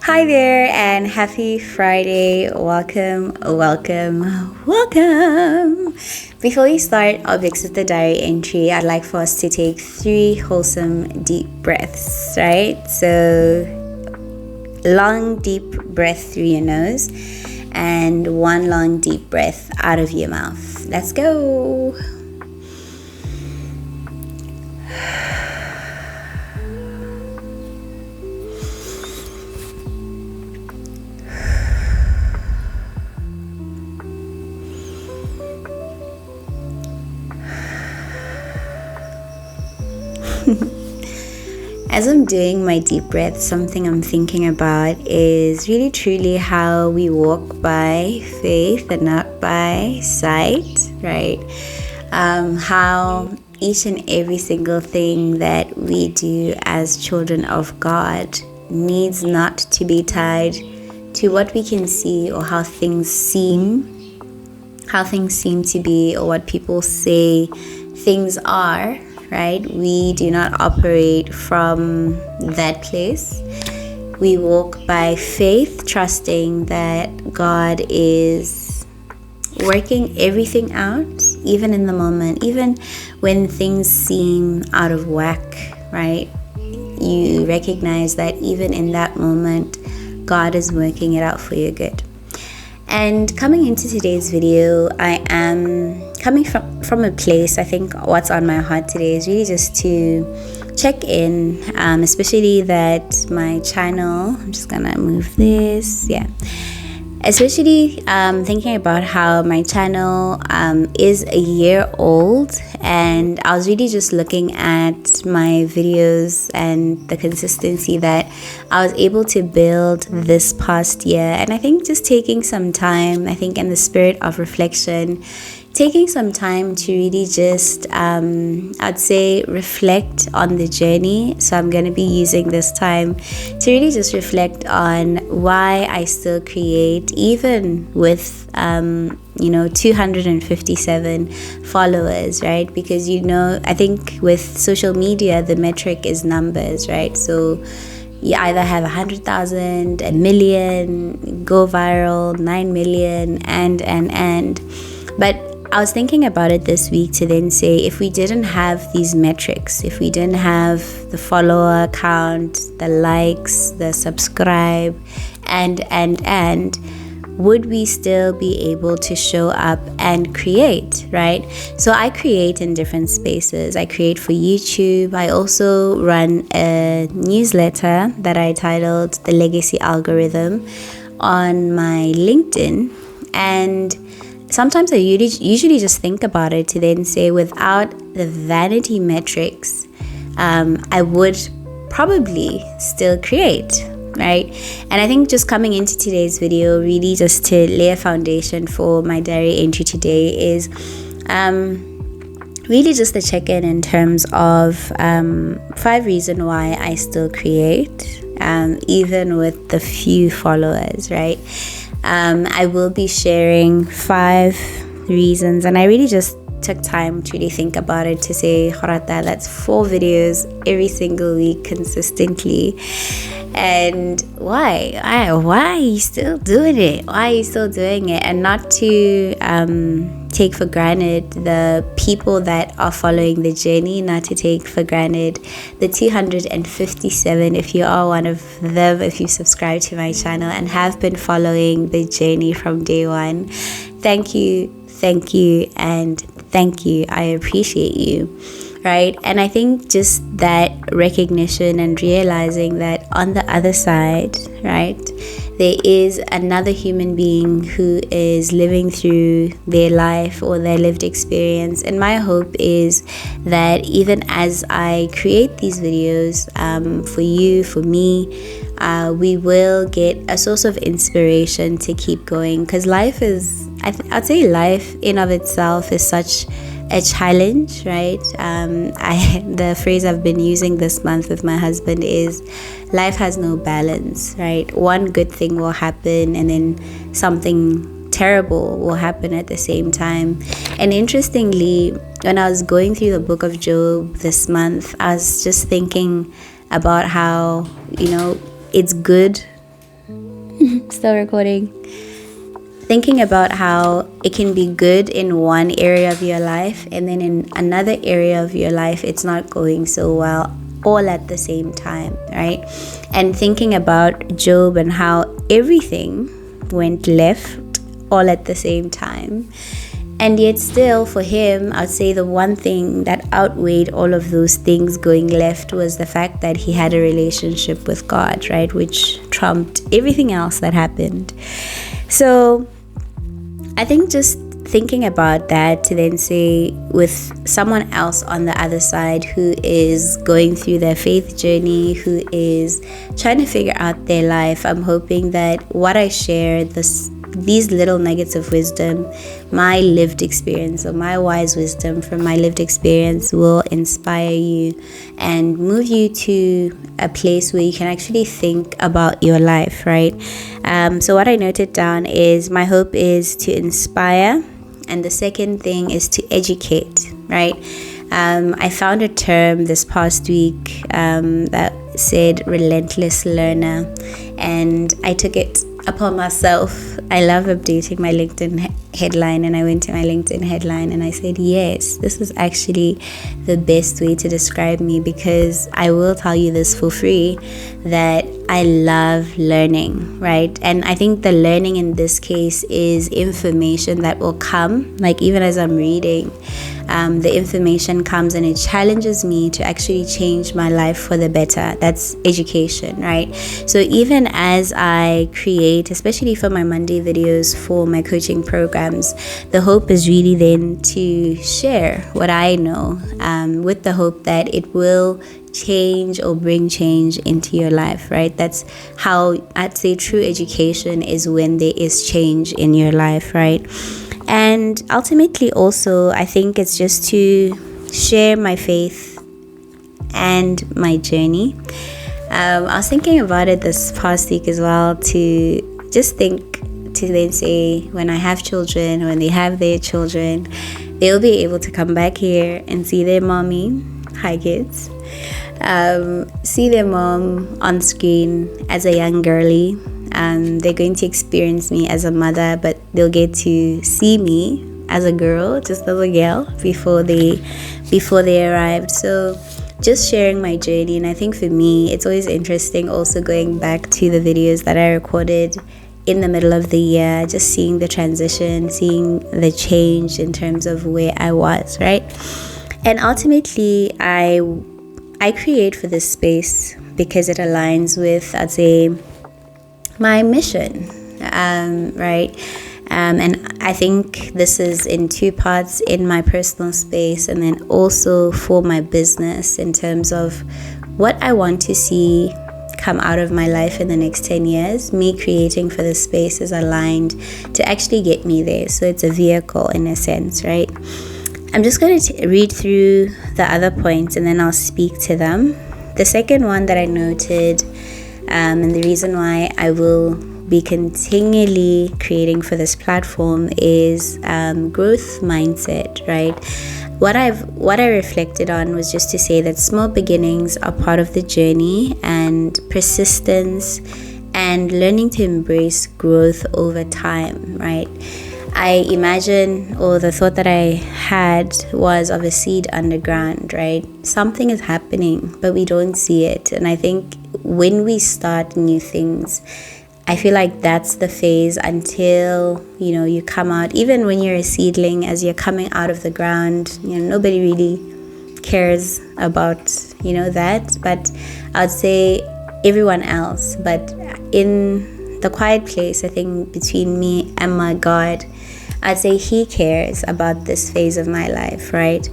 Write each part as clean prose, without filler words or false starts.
Hi there and happy Friday. Welcome. Before we start our Big Sister Diary entry, I'd like for us to take 3 wholesome deep breaths, right? So long deep breath through your nose and 1 long deep breath out of your mouth. Let's go. As I'm doing my deep breath, something I'm thinking about is really truly how we walk by faith and not by sight, right? How each and every single thing that we do as children of God needs not to be tied to what we can see or how things seem to be, or what people say things are. Right? We do not operate from that place. We walk by faith, trusting that God is working everything out, even in the moment, even when things seem out of whack, right? You recognize that even in that moment, God is working it out for your good. And coming into today's video, I am coming from a place. I think what's on my heart today is really just to check in, especially that my channel, I'm just gonna move this, especially thinking about how my channel is a year old, and I was really just looking at my videos and the consistency that I was able to build this past year. And I think just taking some time, I think in the spirit of reflection, taking some time to really just, I'd say, reflect on the journey. So I'm going to be using this time to really just reflect on why I still create, even with, 257 followers, right? Because, I think with social media, the metric is numbers, right? So you either have 100,000, a million, go viral, 9 million, and. But I was thinking about it this week to then say, if we didn't have these metrics, if we didn't have the follower count, the likes, the subscribe, and would we still be able to show up and create, right? So I create in different spaces. I create for YouTube. I also run a newsletter that I titled The Legacy Algorithm on my LinkedIn. And sometimes I usually just think about it to then say, without the vanity metrics, I would probably still create, right? And I think just coming into today's video, really just to lay a foundation for my diary entry today, is really just a check-in in terms of 5 reasons why I still create, even with the few followers, right? I will be sharing 5 reasons, and I really just took time to really think about it to say, Gorata, that's 4 videos every single week consistently. And why are you still doing it? Why are you still doing it? And not to take for granted the people that are following the journey, not to take for granted the 257, if you are one of them, if you subscribe to my channel and have been following the journey from day one. Thank you, and thank you. I appreciate you. Right? And I think just that recognition and realizing that on the other side, right, there is another human being who is living through their life or their lived experience. And my hope is that even as I create these videos for you, for me, we will get a source of inspiration to keep going. Because life is, I'd say life in of itself is such a challenge, right? The phrase I've been using this month with my husband is, life has no balance, right? One good thing will happen and then something terrible will happen at the same time. And interestingly, when I was going through the book of Job this month, I was just thinking about how, it's good Still recording. Thinking about how it can be good in one area of your life, and then in another area of your life, it's not going so well, all at the same time, right? And thinking about Job and how everything went left all at the same time. And yet still for him, I'd say the one thing that outweighed all of those things going left was the fact that he had a relationship with God, right? Which trumped everything else that happened. So I think just thinking about that to then say with someone else on the other side who is going through their faith journey, who is trying to figure out their life, I'm hoping that what I share, these little nuggets of wisdom, my lived experience or my wise wisdom from my lived experience will inspire you and move you to a place where you can actually think about your life, right? So what I noted down is my hope is to inspire, and the second thing is to educate, right? I found a term this past week that said relentless learner, and I took it upon myself. I love updating my LinkedIn headline, and I went to my LinkedIn headline and I said, yes, this is actually the best way to describe me, because I will tell you this for free, that I love learning, right? And I think the learning in this case is information that will come, like even as I'm reading, the information comes and it challenges me to actually change my life for the better. That's education, right? So even as I create, especially for my Monday videos for my coaching programs, the hope is really then to share what I know, with the hope that it will change or bring change into your life, right? That's how I'd say true education is, when there is change in your life, right? And ultimately also, I think it's just to share my faith and my journey. I was thinking about it this past week as well, to just think to then say, when I have children, when they have their children, they'll be able to come back here and see their mommy. Hi kids. See their mom on screen as a young girly. They're going to experience me as a mother, but they'll get to see me as a girl, just as a girl, before they arrived. So just sharing my journey. And I think for me, it's always interesting also going back to the videos that I recorded in the middle of the year, just seeing the transition, seeing the change in terms of where I was, right? And ultimately, I create for this space because it aligns with, I'd say, my mission, right? And I think this is in two parts, in my personal space and then also for my business, in terms of what I want to see come out of my life in the next 10 years. Me creating for this space is aligned to actually get me there. So it's a vehicle in a sense, right? I'm just going to read through the other points and then I'll speak to them. The second one that I noted, and the reason why I will be continually creating for this platform is growth mindset, right? What I reflected on was just to say that small beginnings are part of the journey, and persistence and learning to embrace growth over time, right? I imagine, or the thought that I had was of a seed underground, right? Something is happening, but we don't see it. And I think when we start new things, I feel like that's the phase until, you come out. Even when you're a seedling, as you're coming out of the ground, nobody really cares about, that. But I'd say everyone else. But in the quiet place, I think between me and my God, I'd say He cares about this phase of my life, right?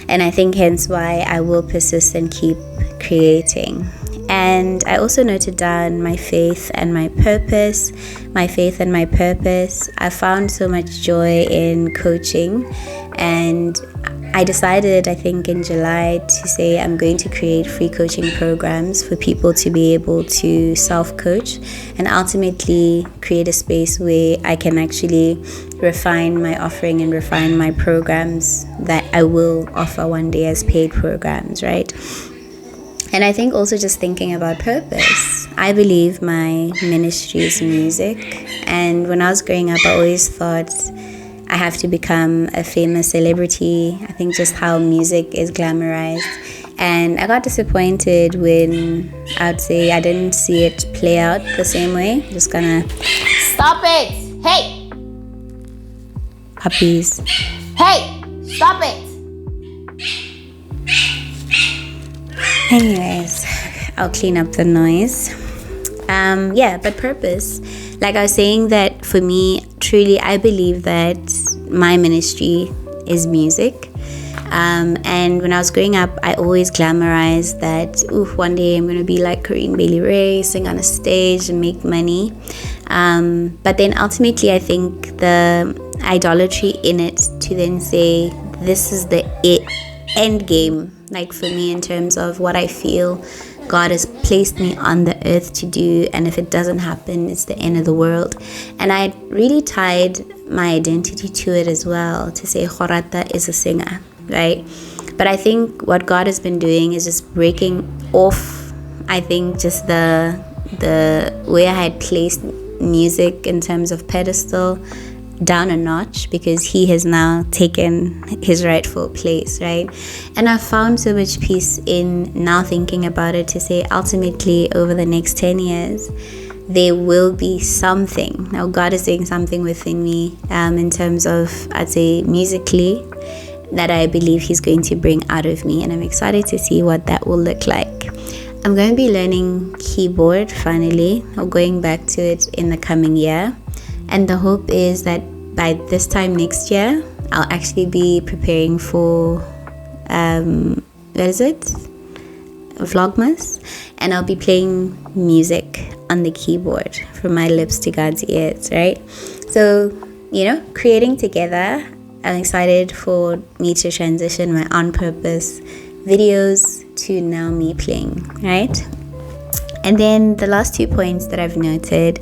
And I think hence why I will persist and keep creating. And I also noted down my faith and my purpose. My faith and my purpose. I found so much joy in coaching, and I decided, I think in July, to say I'm going to create free coaching programs for people to be able to self-coach and ultimately create a space where I can actually refine my offering and refine my programs that I will offer one day as paid programs, right? And I think also just thinking about purpose. I believe my ministry is music. And when I was growing up, I always thought I have to become a famous celebrity. I think just how music is glamorized. And I got disappointed when I'd say I didn't see it play out the same way. Just gonna Stop it! Hey! Puppies. Hey! Stop it! Anyways, I'll clean up the noise. But purpose. Like I was saying, that for me, truly, I believe that my ministry is music. And when I was growing up, I always glamorized that, one day I'm going to be like Corinne Bailey Ray, sing on a stage and make money. But then ultimately, I think the idolatry in it to then say, this is the end game, like for me, in terms of what I feel God has placed me on the earth to do, and if it doesn't happen, it's the end of the world. And I really tied my identity to it as well, to say Gorata is a singer, right? But I think what God has been doing is just breaking off, I think, just the way I had placed music in terms of pedestal down a notch, because he has now taken his rightful place, right? And I found so much peace in now thinking about it, to say ultimately over the next 10 years there will be something. Now God is doing something within me, in terms of, I'd say, musically, that I believe he's going to bring out of me, and I'm excited to see what that will look like. I'm going to be learning keyboard finally, or going back to it in the coming year. And the hope is that by this time next year, I'll actually be preparing for, Vlogmas. And I'll be playing music on the keyboard from my lips to God's ears, right? So, creating together. I'm excited for me to transition my on purpose videos to now me playing, right? And then the last 2 points that I've noted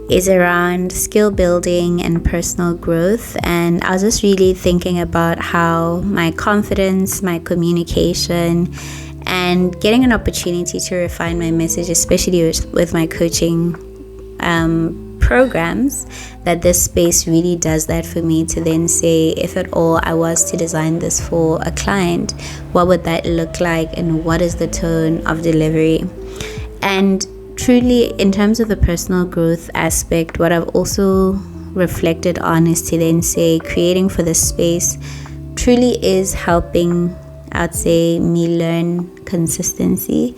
is around skill building and personal growth. And I was just really thinking about how my confidence, my communication, and getting an opportunity to refine my message, especially with my coaching programs, that this space really does that for me, to then say, if at all I was to design this for a client, what would that look like, and what is the tone of delivery? And truly, in terms of the personal growth aspect, what I've also reflected on is to then say, creating for this space truly is helping, I'd say, me learn consistency.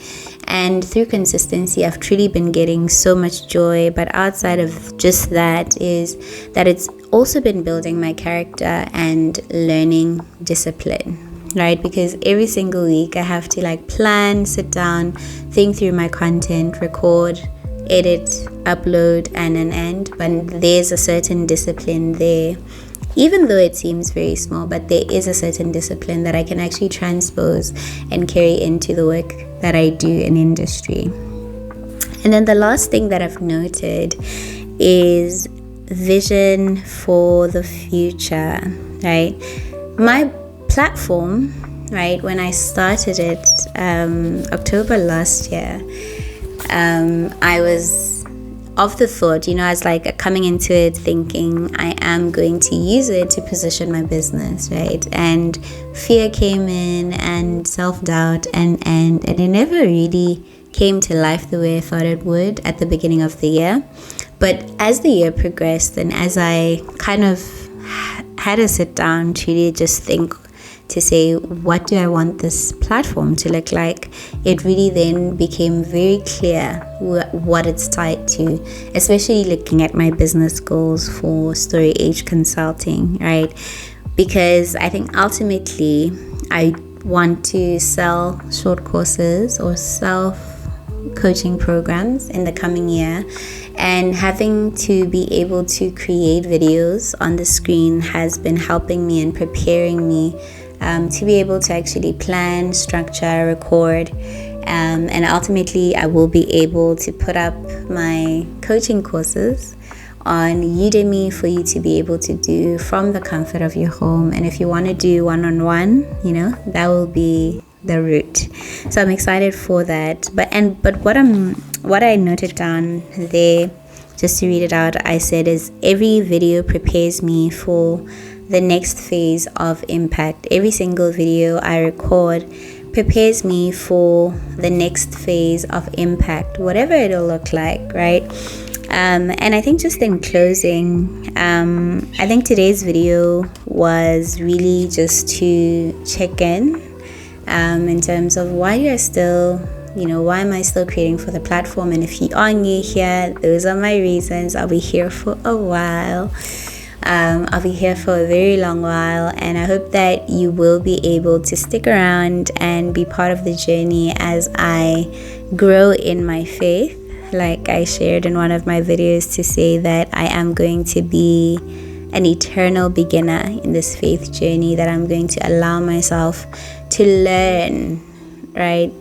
And through consistency, I've truly been getting so much joy. But outside of just that, is that it's also been building my character and learning discipline. Right? Because every single week I have to plan, sit down, think through my content, record, edit, upload, and an end. But there's a certain discipline there, even though it seems very small, but there is a certain discipline that I can actually transpose and carry into the work that I do in industry. And then the last thing that I've noted is vision for the future, right? My platform, right, when I started it October last year, I was of the thought, I was coming into it thinking I am going to use it to position my business, right? And fear came in, and self-doubt, and it never really came to life the way I thought it would at the beginning of the year. But as the year progressed, and as I kind of had to sit down to really just think, to say, what do I want this platform to look like? It really then became very clear what it's tied to, especially looking at my business goals for Story Age Consulting, right? Because I think ultimately I want to sell short courses or self-coaching programs in the coming year. And having to be able to create videos on the screen has been helping me and preparing me to be able to actually plan, structure, record, and ultimately I will be able to put up my coaching courses on Udemy for you to be able to do from the comfort of your home. And if you want to do one-on-one, that will be the route. So I'm excited for that. But what I noted down there, just to read it out, I said is every video prepares me for the next phase of impact. Every single video I record prepares me for the next phase of impact, whatever it'll look like, right? And I think just in closing, I think today's video was really just to check in terms of why am I still creating for the platform. And if you are new here, those are my reasons. I'll be here for a while. I'll be here for a very long while, and I hope that you will be able to stick around and be part of the journey as I grow in my faith. Like I shared in one of my videos, to say that I am going to be an eternal beginner in this faith journey, that I'm going to allow myself to learn, right?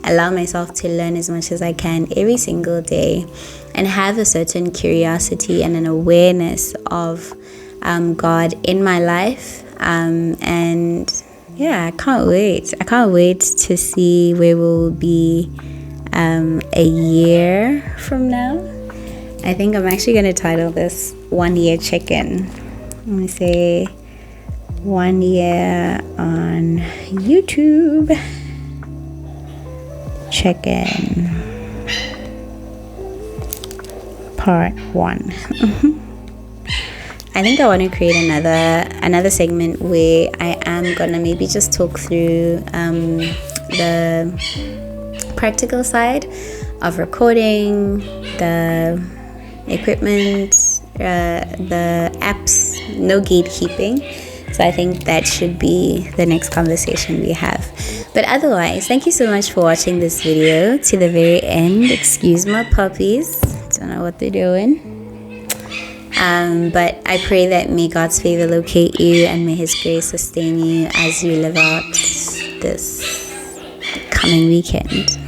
Allow myself to learn as much as I can every single day, and have a certain curiosity and an awareness of God in my life. And yeah, I can't wait to see where we'll be a year from now. I think I'm actually going to title this 1 year check-in. Let me say 1 year on YouTube check-in part 1. I think I want to create another segment where I am gonna maybe just talk through the practical side of recording, the equipment, the apps, no gatekeeping. So I think that should be the next conversation we have. But otherwise, thank you so much for watching this video to the very end. Excuse my puppies, don't know what they're doing. But I pray that may God's favor locate you, and may His grace sustain you as you live out this coming weekend.